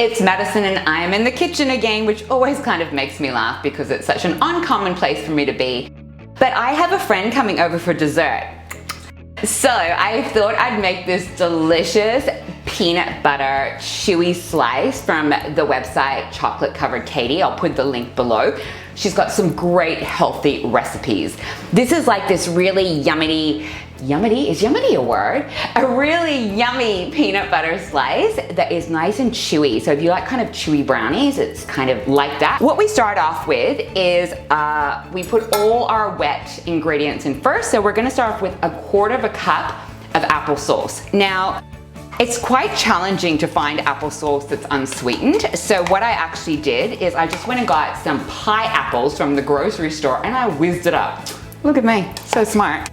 it's Madison and I am in the kitchen again, which always kind of makes me laugh because it's such an uncommon place for me to be. But I have a friend coming over for dessert. So I thought I'd make this delicious peanut butter chewy slice from the website Chocolate Covered Katie. I'll put the link below. She's got some great healthy recipes. This is like this really yummy, is yummy a word? A really yummy peanut butter slice that is nice and chewy. So if you like kind of chewy brownies, it's kind of like that. What we start off with is we put all our wet ingredients in first. So we're gonna start off with 1/4 cup of applesauce. Now, it's quite challenging to find applesauce that's unsweetened. So what I actually did is I just went and got some pie apples from the grocery store and I whizzed it up. Look at me, so smart.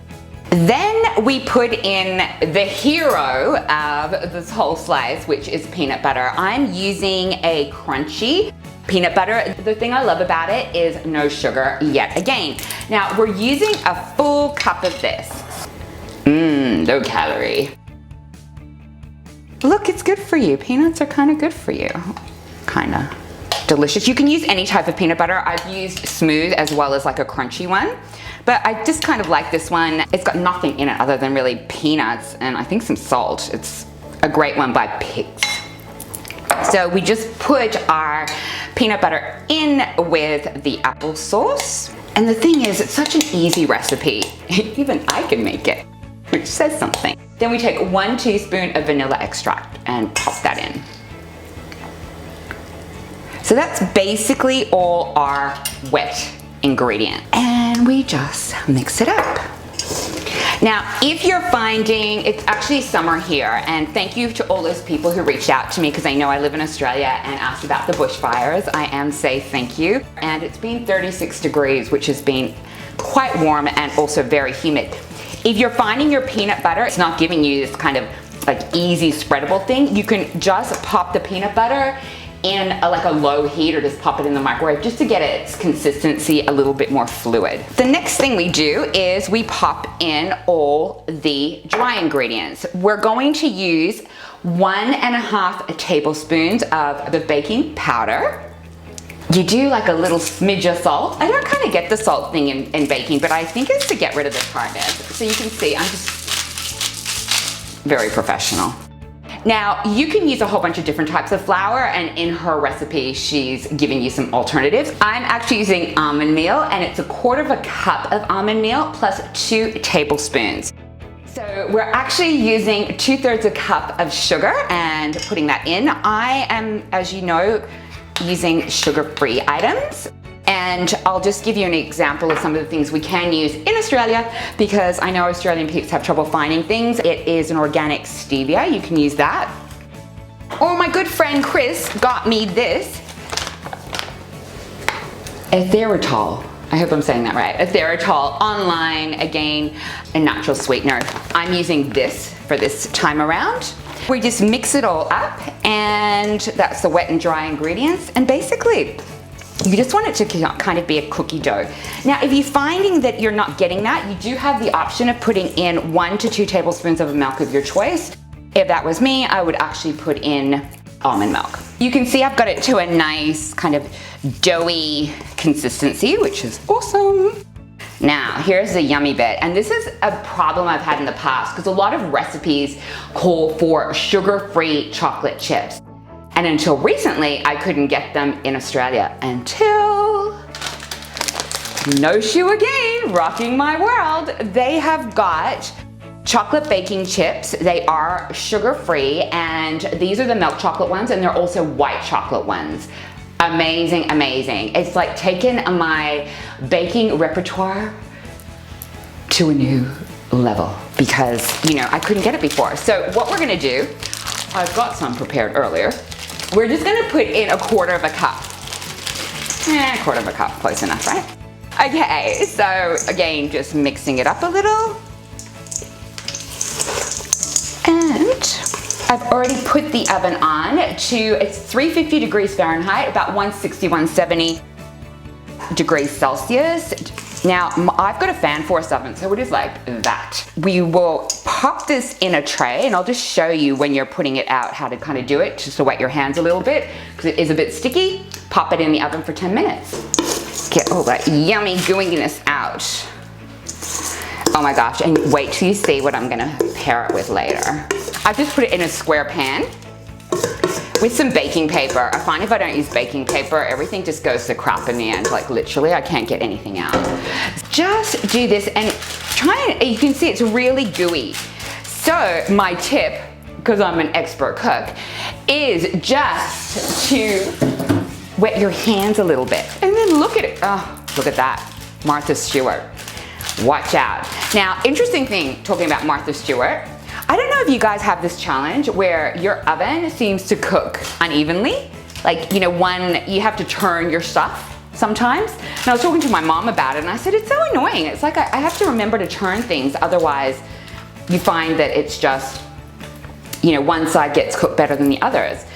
Then we put in the hero of this whole slice, which is peanut butter. I'm using a crunchy peanut butter. The thing I love about it is no sugar yet again. Now we're using a full cup of this. Low calorie. Look, it's good for you. Peanuts are kind of good for you. Kinda. Delicious. You can use any type of peanut butter. I've used smooth as well as like a crunchy one. But I just kind of like this one. It's got nothing in it other than really peanuts and I think some salt. It's a great one by Pigs. So we just put our peanut butter in with the applesauce. And the thing is, it's such an easy recipe. Even I can make it, which says something. Then we take 1 teaspoon of vanilla extract and pop that in. So that's basically all our wet ingredient. And we just mix it up. Now, if you're finding, it's actually summer here, and thank you to all those people who reached out to me because I know I live in Australia and asked about the bushfires. I am safe, thank you. And it's been 36 degrees, which has been quite warm and also very humid. If you're finding your peanut butter, it's not giving you this kind of like easy spreadable thing, you can just pop the peanut butter in like a low heat or just pop it in the microwave just to get its consistency a little bit more fluid. The next thing we do is we pop in all the dry ingredients. We're going to use 1.5 tablespoons of the baking powder. You do like a little smidge of salt. I don't kind of get the salt thing in baking, but I think it's to get rid of the tartness. So you can see I'm just very professional. Now, you can use a whole bunch of different types of flour, and in her recipe, she's giving you some alternatives. I'm actually using almond meal, and it's 1/4 cup of almond meal plus 2 tablespoons. So we're actually using 2/3 cup of sugar and putting that in. I am, as you know, using sugar-free items. And I'll just give you an example of some of the things we can use in Australia because I know Australian peeps have trouble finding things. It is an organic stevia, you can use that. Or my good friend Chris got me this erythritol. I hope I'm saying that right. Erythritol online, again, a natural sweetener. I'm using this for this time around. We just mix it all up and that's the wet and dry ingredients. And basically, you just want it to kind of be a cookie dough. Now, if you're finding that you're not getting that, you do have the option of putting in 1 to 2 tablespoons of milk of your choice. If that was me, I would actually put in almond milk. You can see I've got it to a nice kind of doughy consistency, which is awesome. Now, here's the yummy bit, and this is a problem I've had in the past because a lot of recipes call for sugar-free chocolate chips. And until recently, I couldn't get them in Australia until No Shoe again, rocking my world. They have got chocolate baking chips. They are sugar-free, and these are the milk chocolate ones, and they're also white chocolate ones. Amazing, amazing. It's like taken my baking repertoire to a new level because, you know, I couldn't get it before. So what we're gonna do, I've got some prepared earlier. We're just gonna put in 1/4 cup. 1/4 cup, close enough, right? Okay, so again, just mixing it up a little. And I've already put the oven on to, it's 350 degrees Fahrenheit, about 160, 170 degrees Celsius. Now, I've got a fan force oven, so it is like that. We will pop this in a tray, and I'll just show you when you're putting it out how to kind of do it, just to wet your hands a little bit, because it is a bit sticky. Pop it in the oven for 10 minutes. Get all that yummy gooiness out. Oh my gosh, and wait till you see what I'm gonna pair it with later. I've just put it in a square pan with some baking paper. I find if I don't use baking paper, everything just goes to crap in the end. Like literally, I can't get anything out. Just do this and try and, you can see it's really gooey. So my tip, because I'm an expert cook, is just to wet your hands a little bit. And then look at it, oh, look at that, Martha Stewart. Watch out. Now, interesting thing, talking about Martha Stewart, I don't know if you guys have this challenge where your oven seems to cook unevenly. Like, you know, you have to turn your stuff sometimes. And I was talking to my mom about it and I said, it's so annoying. It's like I have to remember to turn things, otherwise you find that it's just, you know, one side gets cooked better than the others.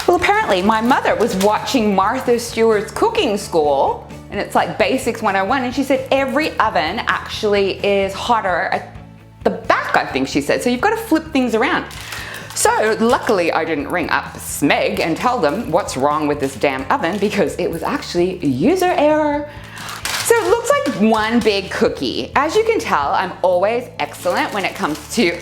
Well, apparently my mother was watching Martha Stewart's cooking school, and it's like Basics 101, and she said every oven actually is hotter at the back, I think she said. So you've got to flip things around. So luckily I didn't ring up Smeg and tell them what's wrong with this damn oven, because it was actually user error. So it looks like one big cookie. As you can tell, I'm always excellent when it comes to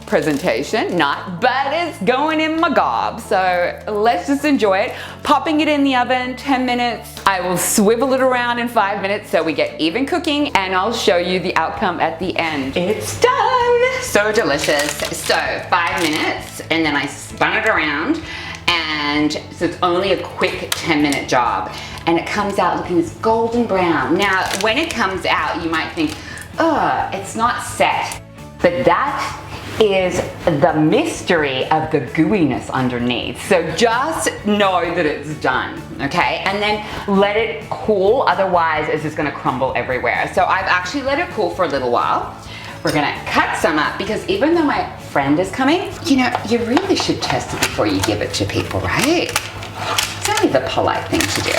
presentation, but it's going in my gob. So let's just enjoy it. Popping it in the oven, 10 minutes. I will swivel it around in 5 minutes so we get even cooking, and I'll show you the outcome at the end. It's done. So delicious. So 5 minutes, and then I spun it around, and so it's only a quick 10-minute job. And it comes out looking this golden brown. Now, when it comes out, you might think, ugh, it's not set. But that is the mystery of the gooiness underneath. So just know that it's done, okay? And then let it cool, otherwise it's just gonna crumble everywhere. So I've actually let it cool for a little while. We're gonna cut some up, because even though my friend is coming, you know, you really should test it before you give it to people, right? It's only the polite thing to do.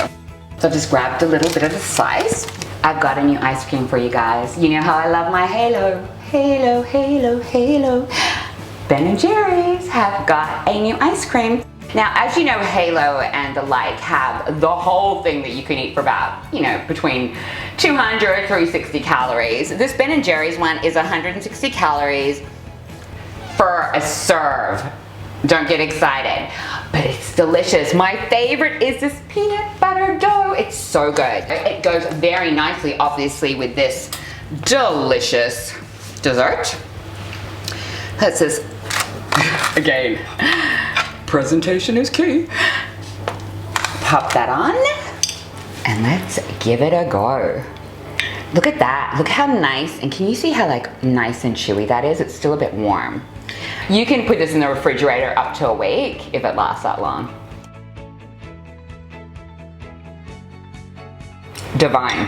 So I've just grabbed a little bit of the slice. I've got a new ice cream for you guys. You know how I love my Halo. Halo, Halo, Halo. Ben & Jerry's have got a new ice cream. Now, as you know, Halo and the like have the whole thing that you can eat for about, you know, between 200 and 360 calories. This Ben & Jerry's one is 160 calories for a serve. Don't get excited, but it's delicious. My favorite is this peanut butter dough. It's so good. It goes very nicely, obviously, with this delicious dessert. That's this, again, presentation is key. Pop that on, and let's give it a go. Look at that, look how nice, and can you see how like nice and chewy that is? It's still a bit warm. You can put this in the refrigerator up to a week if it lasts that long. Divine.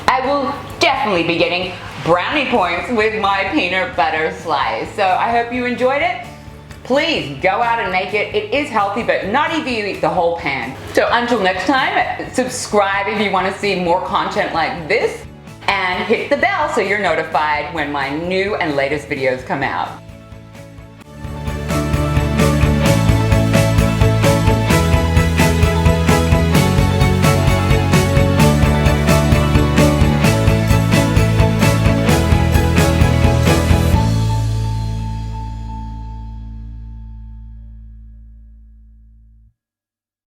I will definitely be getting brownie points with my peanut butter slice. So I hope you enjoyed it. Please go out and make it. It is healthy, but not if you eat the whole pan. So until next time, subscribe if you want to see more content like this, and hit the bell so you're notified when my new and latest videos come out.